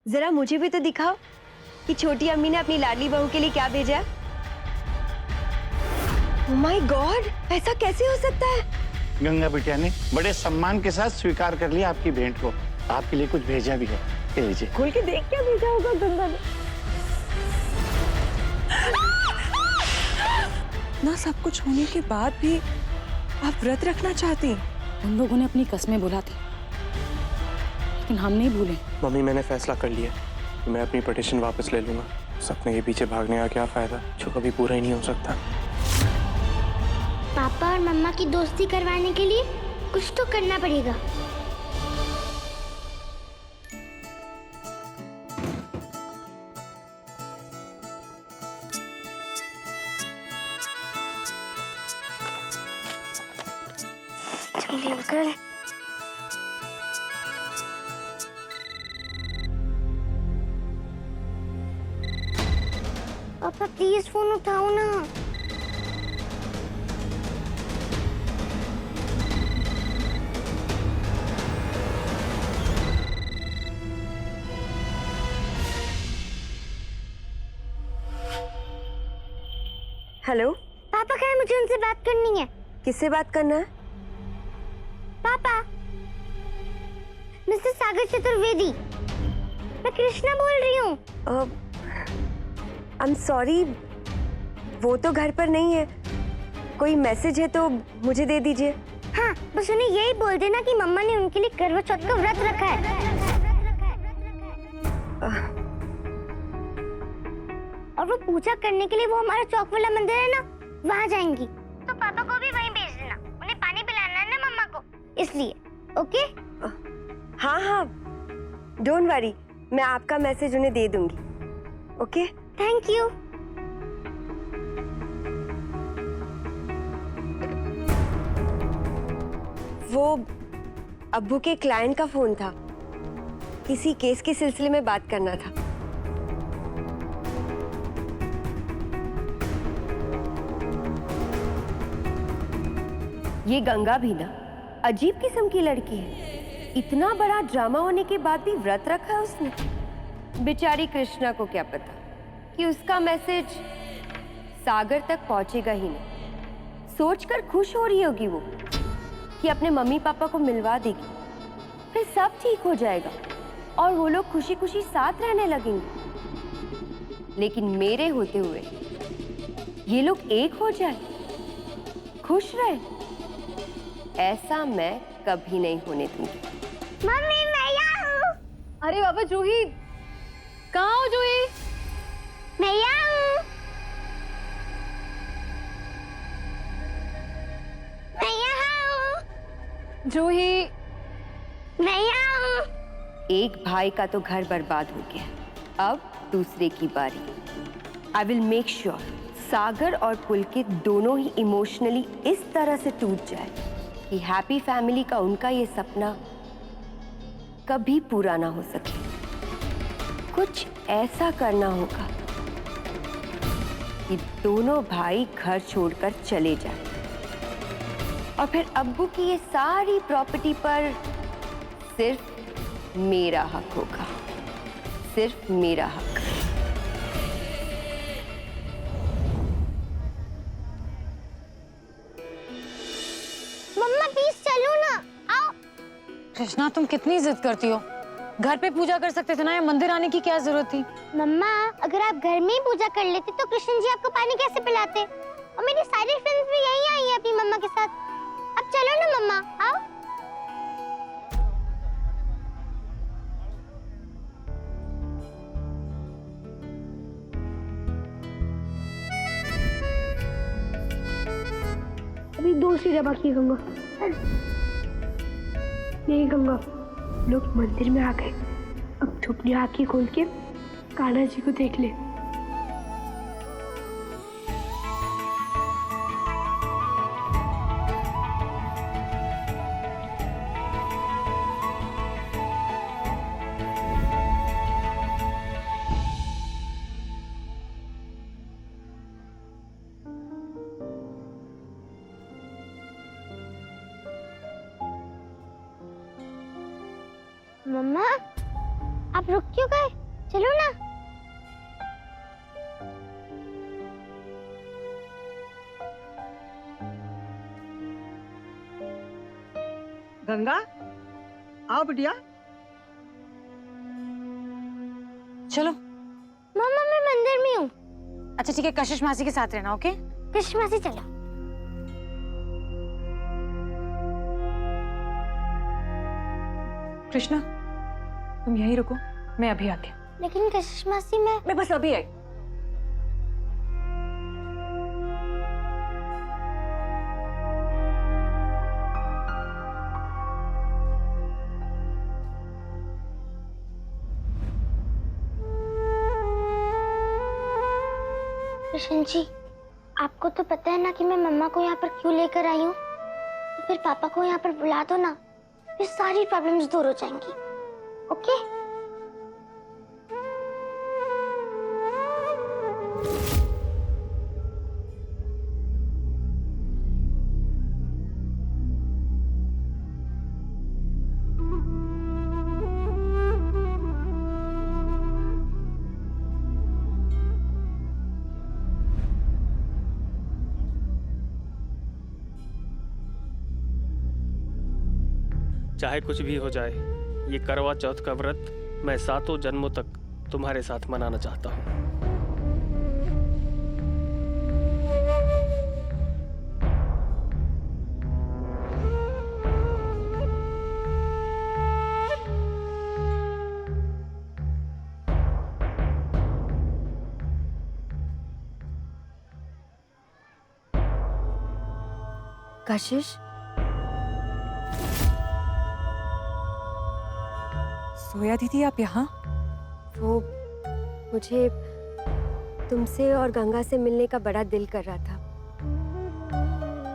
जरा मुझे भी तो दिखाओ कि छोटी अम्मी ने अपनी लाडली बहू के लिए क्या भेजा। ओह माय गॉड, ऐसा कैसे हो सकता है? गंगा बिटिया ने बड़े सम्मान के साथ स्वीकार कर लिया आपकी भेंट को। आपके लिए कुछ भेजा भी है, ये लीजिए। खोल के देख, क्या भेजा होगा गंगा ने। ना सब कुछ होने के बाद भी आप व्रत रखना चाहती? उन लोगों ने अपनी कस्में बोला थी, लेकिन हम नहीं भूले। मम्मी, मैंने फैसला कर लिया कि मैं अपनी पिटीशन वापस ले लूंगा। सपने के पीछे भागने का क्या फायदा जो कभी पूरा ही नहीं हो सकता। पापा और मम्मा की दोस्ती करवाने के लिए कुछ तो करना पड़ेगा। चलिए अंकल। पापा प्लीज फोन उठाओ ना। हेलो पापा कहे मुझे उनसे बात करनी है। किससे बात करना है? पापा, मिस्टर सागर चतुर्वेदी, मैं कृष्णा बोल रही हूँ। आई एम सॉरी, वो तो घर पर नहीं है। कोई मैसेज है तो मुझे दे दीजिए। हाँ, बस उन्हें यही बोल देना कि मम्मा ने उनके लिए करवा चौथ का व्रत रखा है। और वो पूजा करने के लिए वो हमारा चौक वाला मंदिर है ना, वहाँ जाएंगी। तो पापा को भी वहीं भेज देना, उन्हें पानी पिलाना है ना मम्मा को, इसलिए। ओके? हाँ हाँ, डोंट वरी, मैं आपका मैसेज उन्हें दे दूंगी। ओके? Thank you. वो अब्बू के क्लाइंट का फोन था, किसी केस के सिलसिले में बात करना था। ये गंगा भी ना अजीब किस्म की लड़की है। इतना बड़ा ड्रामा होने के बाद भी व्रत रखा है उसने। बेचारी कृष्णा को क्या पता कि उसका मैसेज सागर तक पहुंचेगा ही नहीं। सोचकर खुश हो रही होगी वो कि अपने मम्मी पापा को मिलवा देगी, फिर सब ठीक हो जाएगा और वो लोग खुशी खुशी साथ रहने लगेंगे। लेकिन मेरे होते हुए ये लोग एक हो जाए, खुश रहे, ऐसा मैं कभी नहीं होने दूंगी। मम्मी मैं यहाँ हूँ। अरे बाबा जूही, कहाँ हो जूही? मैं यहाँ हूँ। मैं यहाँ हूँ। जूही, मैं यहाँ हूँ। एक भाई का तो घर बर्बाद हो गया, अब दूसरे की बारी। आई विल मेक श्योर सागर और पुलकित दोनों ही इमोशनली इस तरह से टूट जाए कि हैप्पी फैमिली का उनका ये सपना कभी पूरा ना हो सके। कुछ ऐसा करना होगा कि दोनों भाई घर छोड़कर चले जाएं और फिर अब्बू की ये सारी प्रॉपर्टी पर सिर्फ मेरा हक होगा, सिर्फ मेरा हक। मम्मा प्लीज चलो ना, आओ। कृष्णा तुम कितनी जिद करती हो? घर पे पूजा कर सकते थे ना, या मंदिर आने की क्या जरूरत थी? मम्मा अगर आप घर में ही पूजा कर लेते तो कृष्ण जी आपको पानी कैसे पिलाते? और मेरी सारी फ्रेंड्स भी यहीं आई हैं अपनी मम्मा के साथ। अब चलो ना मम्मा, आओ। अभी दो सीढ़ियाँ बाकी है गंगा। नहीं गंगा, लोग मंदिर में आ गए। अब तू अपनी आंखें खोल के कान्हा जी को देख ले। मम्मा आप आप रुक क्यों गए? चलो ना। गंगा, आओ बिटिया। चलो। मम्मा मैं मंदिर में हूँ। अच्छा ठीक है, कशिश मासी के साथ रहना, ओके? कृष्णा से चलो। कृष्णा, तुम यहीं रुको, मैं अभी आती हूँ। लेकिन कृष्ण मासी मैं बस अभी आई। कृष्ण जी, आपको तो पता है ना कि मैं मम्मा को यहाँ पर क्यों लेकर आई हूँ। तो फिर पापा को यहाँ पर बुला दो ना, फिर सारी प्रॉब्लम्स दूर हो जाएंगी। ओके? चाहे कुछ भी हो जाए, ये करवा चौथ का व्रत मैं 7 जन्मों तक तुम्हारे साथ मनाना चाहता हूँ। कशिश, सोया दीदी, आप यहाँ? वो मुझे तुमसे और गंगा से मिलने का बड़ा दिल कर रहा था।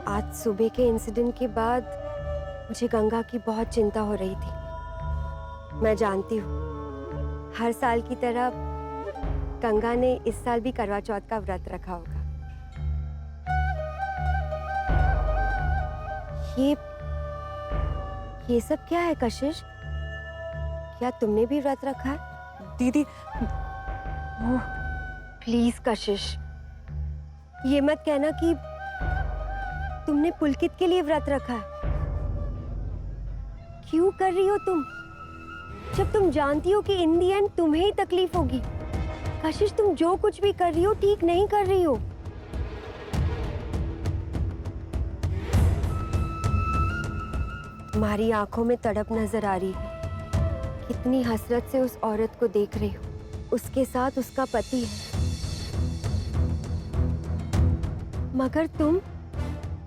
आज सुबह के इंसिडेंट के बाद मुझे गंगा की बहुत चिंता हो रही थी। मैं जानती हूँ हर साल की तरह गंगा ने इस साल भी करवा चौथ का व्रत रखा होगा। ये सब क्या है कशिश? क्या तुमने भी व्रत रखा है? दीदी, वो प्लीज कशिश, ये मत कहना कि तुमने पुलकित के लिए व्रत रखा है। क्यों कर रही हो तुम, जब तुम जानती हो कि इन दी एंड तुम्हें ही तकलीफ होगी? कशिश, तुम जो कुछ भी कर रही हो ठीक नहीं कर रही हो। तुम्हारी आंखों में तड़प नजर आ रही है। कितनी हसरत से उस औरत को देख रही हो। उसके साथ उसका पति है, मगर तुम,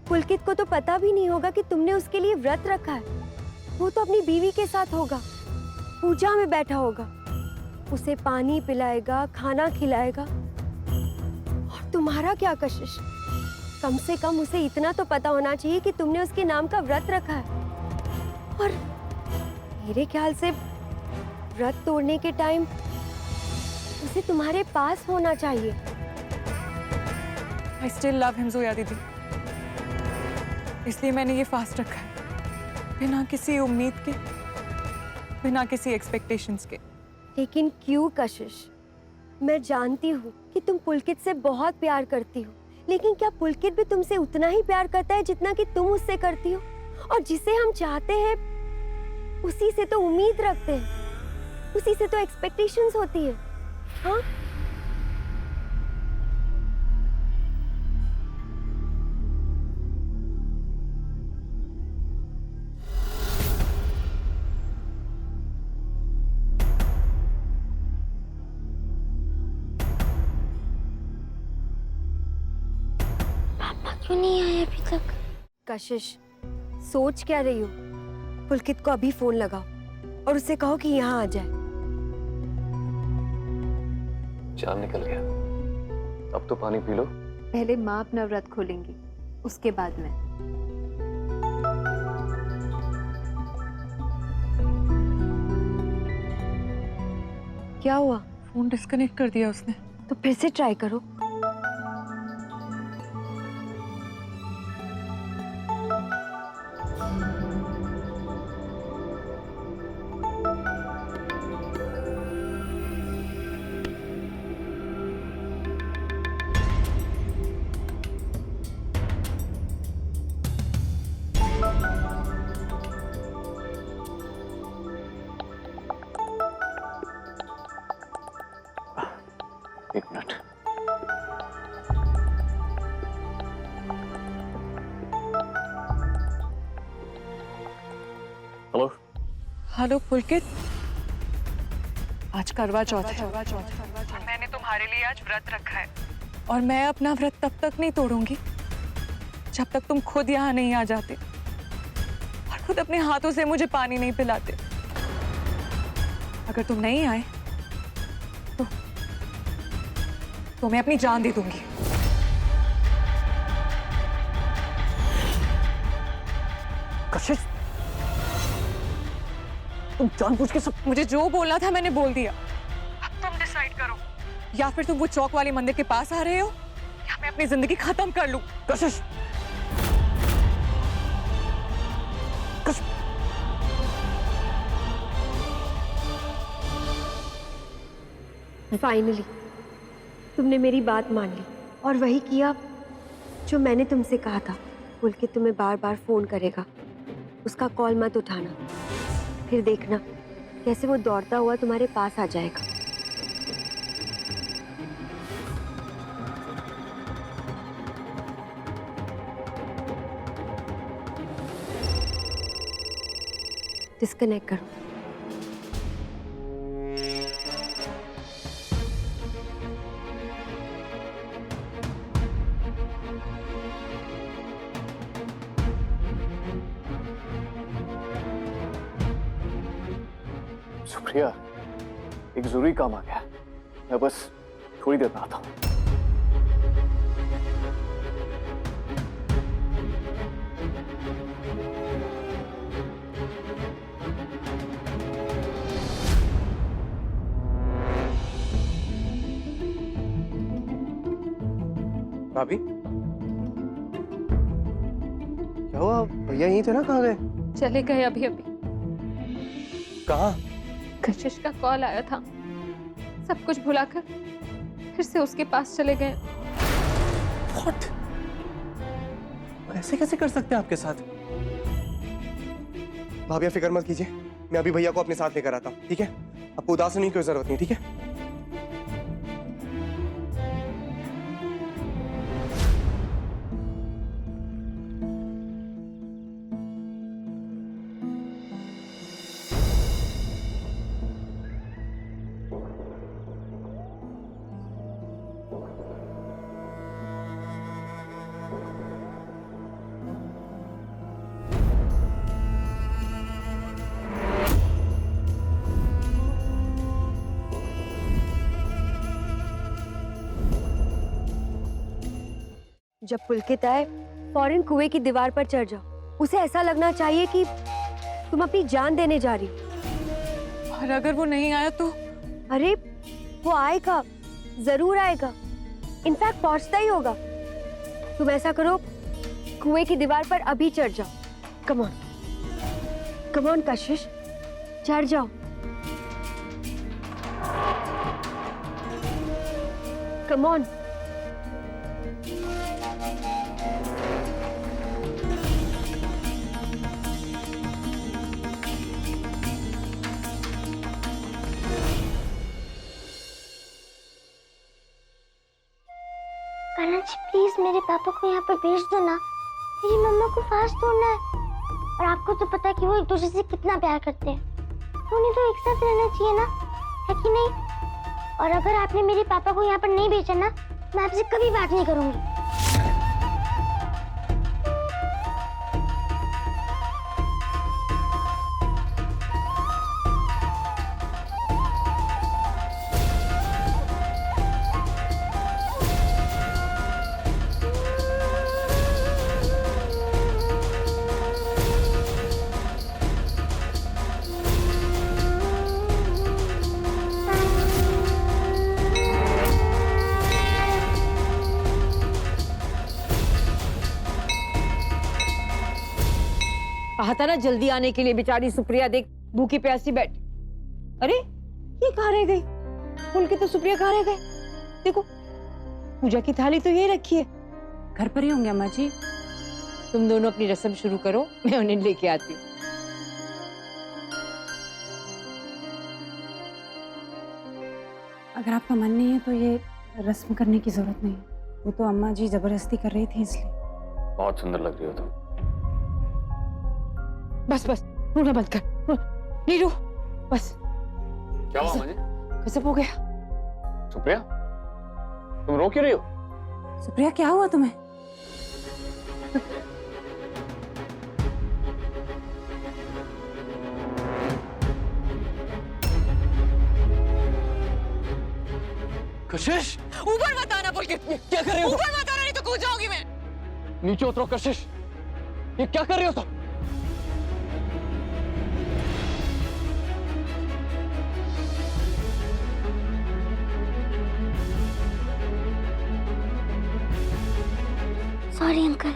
पुलकित को तो पता भी नहीं होगा कि तुमने उसके लिए व्रत रखा है। वो तो अपनी बीवी के साथ होगा, पूजा में बैठा होगा, उसे पानी पिलाएगा, खाना खिलाएगा। और तुम्हारा क्या कशिश? कम से कम उसे इतना तो पता होना चाहिए कि तुमने उसके नाम का व्रत रखा है। और मेरे ख्याल से व्रत तोड़ने के टाइम उसे तुम्हारे पास होना चाहिए। I still love him Zoya दीदी, इसलिए मैंने ये फास्ट रखा है, बिना किसी उम्मीद के, बिना किसी एक्सपेक्टेशंस के। लेकिन क्यों कशिश? मैं जानती हूँ कि तुम पुलकित से बहुत प्यार करती हो, लेकिन क्या पुलकित भी तुमसे उतना ही प्यार करता है जितना कि तुम उससे करती हो? और जिसे हम चाहते हैं उसी से तो उम्मीद रखते हैं, उसी से तो एक्सपेक्टेशंस होती है। हाँ, पापा क्यों नहीं आए अभी तक? कशिश, सोच क्या रही हो? पुलकित को अभी फोन लगाओ और उससे कहो कि यहाँ आ जाए। चांद निकल गया, अब तो पानी पी लो। पहले माँ अपना व्रत खोलेंगी, उसके बाद मैं। क्या हुआ? फोन डिस्कनेक्ट कर दिया उसने। तो फिर से ट्राई करो। एक मिनट। हेलो। हेलो पुलकित, आज करवा चौथ है और मैंने तुम्हारे लिए आज व्रत रखा है और मैं अपना व्रत तब तक नहीं तोड़ूंगी जब तक तुम खुद यहाँ नहीं आ जाते और खुद अपने हाथों से मुझे पानी नहीं पिलाते। अगर तुम नहीं आए तो मैं अपनी जान दे दूंगी। कशिश, तुम जानबूझ के सब। मुझे जो बोलना था मैंने बोल दिया, अब तुम डिसाइड करो, या फिर तुम वो चौक वाले मंदिर के पास आ रहे हो या मैं अपनी जिंदगी खत्म कर लूं। कशिश, फाइनली तुमने मेरी बात मान ली और वही किया जो मैंने तुमसे कहा था। पुलकित तुम्हें बार बार फोन करेगा, उसका कॉल मत उठाना, फिर देखना कैसे वो दौड़ता हुआ तुम्हारे पास आ जाएगा। डिस्कनेक्ट करो। सुप्रिया, एक जरूरी काम आ गया, मैं बस थोड़ी देर में आता हूँ। भाभी, क्या हुआ? भैया यहीं थे ना? कहाँ गए? चले गए अभी अभी। कहाँ? कशिश का कॉल आया था, सब कुछ भुलाकर फिर से उसके पास चले गए। What? ऐसे कैसे कर सकते हैं आपके साथ? भाभी, आप फिक्र मत कीजिए, मैं अभी भैया को अपने साथ लेकर आता हूँ, ठीक है? आपको उदास होने की कोई जरूरत नहीं, ठीक है? जब पुलकित आए फौरन कुएं की दीवार पर चढ़ जाओ। उसे ऐसा लगना चाहिए कि तुम अपनी जान देने जा रही हो। और अगर वो नहीं आया तो? अरे वो आएगा, जरूर आएगा, इनफैक्ट पहुंचता ही होगा। तुम ऐसा करो, कुएं की दीवार पर अभी चढ़ जाओ। Come on, come on Kashish, चढ़ जाओ। Come on. Kanha ji please मेरे पापा को यहाँ पर भेज दो ना, मेरी मम्मा को फास्ट तोड़ना है। और आपको तो पता है कि वो एक दूसरे से कितना प्यार करते हैं, तो उन्हें तो एक साथ रहना चाहिए ना, है कि नहीं? और अगर आपने मेरे पापा को यहाँ पर नहीं भेजा ना, मैं आपसे कभी बात नहीं करूंगी। कहा था ना जल्दी आने के लिए, बेचारी सुप्रिया देख भूखी प्यासी बैठ। अरे ये कहाँ रह गई? पुलकित तो सुप्रिया कहाँ रह गए? देखो पूजा की थाली तो यही रखी है। घर पर ही होंगे अम्मा जी। तुम दोनों अपनी रस्म शुरू करो, मैं उन्हें लेके आती हूँ। अगर आपका मन नहीं है तो ये रस्म करने की जरूरत नहीं, वो तो अम्मा जी जबरदस्ती कर रही थी इसलिए। बहुत सुंदर लग रही हो तुम। बस बस, रोना बंद कर। नीरू, बस। क्या हुआ अम्मा जी? गजब हो गया। सुप्रिया, तुम रो क्यों रही हो? सुप्रिया, क्या हुआ तुम्हें? कशिश, ऊपर मत आना बोल के। क्या कर रही हो? ऊपर मत आना, नहीं तो कूद जाऊंगी मैं। नीचे उतरो कशिश, ये क्या कर रही हो तुम? Sorry uncle.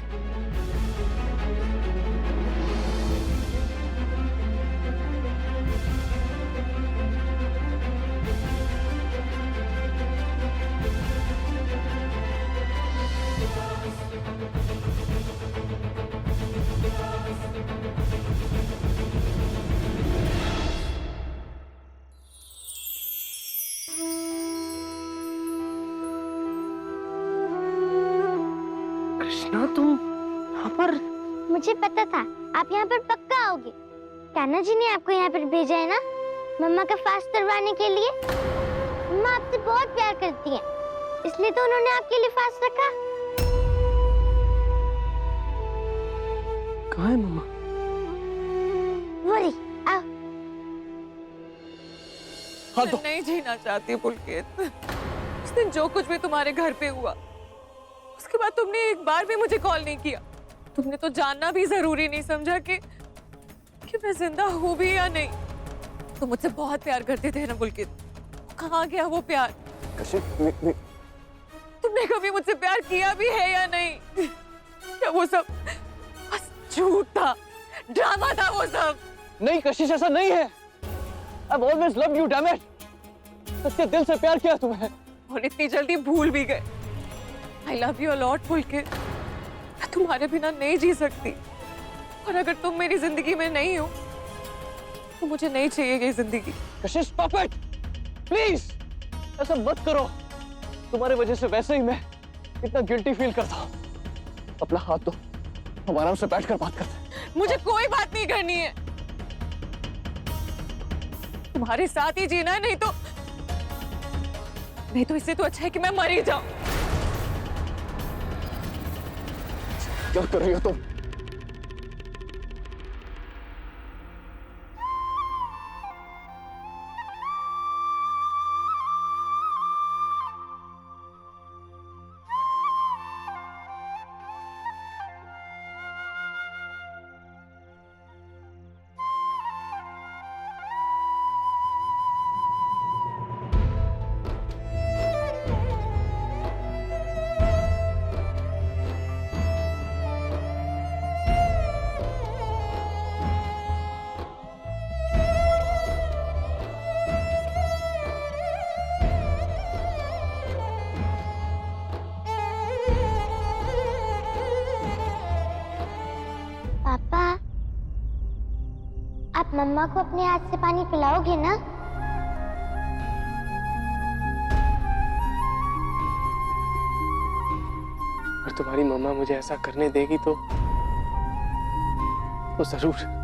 कृष्णा, तुम यहाँ पर? मुझे पता था आप यहाँ पर पक्का आओगे। कान्हा जी ने आपको यहाँ पर भेजा है ना, मम्मा का फास्ट करवाने के लिए। मम्मा आपसे बहुत प्यार करती है, इसलिए तो उन्होंने आपके लिए फास्ट रखा। कहाँ है मम्मा? वो रही, आओ। मैं नहीं जीना चाहती पुलकित। उस दिन जो कुछ भी तुम्हारे घर पे हुआ, उसके बाद तुमने एक बार भी मुझे कॉल नहीं किया। तुमने तो जानना भी जरूरी नहीं समझा कि मैं जिंदा हूँ भी या नहीं। तुम मुझसे बहुत प्यार करते थे ना पुलकित, कहाँ गया वो प्यार? तुमने कभी मुझसे प्यार किया भी है या नहीं? क्या वो सब बस झूठ था, ड्रामा था वो सब? नहीं कशिश, ऐसा नहीं है। I've always loved you, damn it. सच्चे दिल से प्यार किया तुम्हें। और इतनी जल्दी भूल भी गए। I love you a lot पुलकित। मैं तुम्हारे बिना नहीं जी सकती, और अगर तुम मेरी जिंदगी में नहीं हो तो मुझे नहीं चाहिए ये जिंदगी। कशिश, stop it, please. ऐसा मत करो। तुम्हारे वजह से वैसे ही मैं इतना गिल्टी फील करता हूँ। अपना हाथ दो, हम आराम से बैठकर बात करते हैं। मुझे कोई बात नहीं करनी है। तुम्हारे साथ ही जीना है, नहीं तो इससे तो अच्छा है कि मैं मर ही जाऊं। क्या कर रही हो तुम? पापा, आप मम्मा को अपने हाथ से पानी पिलाओगे ना? अगर तुम्हारी मम्मा मुझे ऐसा करने देगी तो जरूर।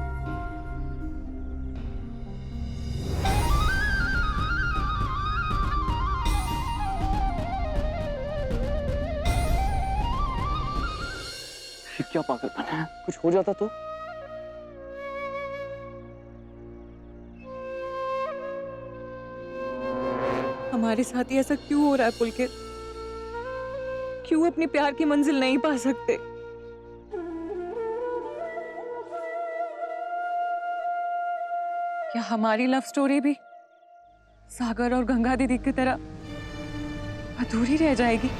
ये क्या पागलपन है? कुछ हो जाता तो? हमारे साथ ही ऐसा क्यों हो रहा है पुलकित? क्यों अपनी प्यार की मंजिल नहीं पा सकते? क्या हमारी लव स्टोरी भी सागर और गंगा दीदी की तरह अधूरी रह जाएगी?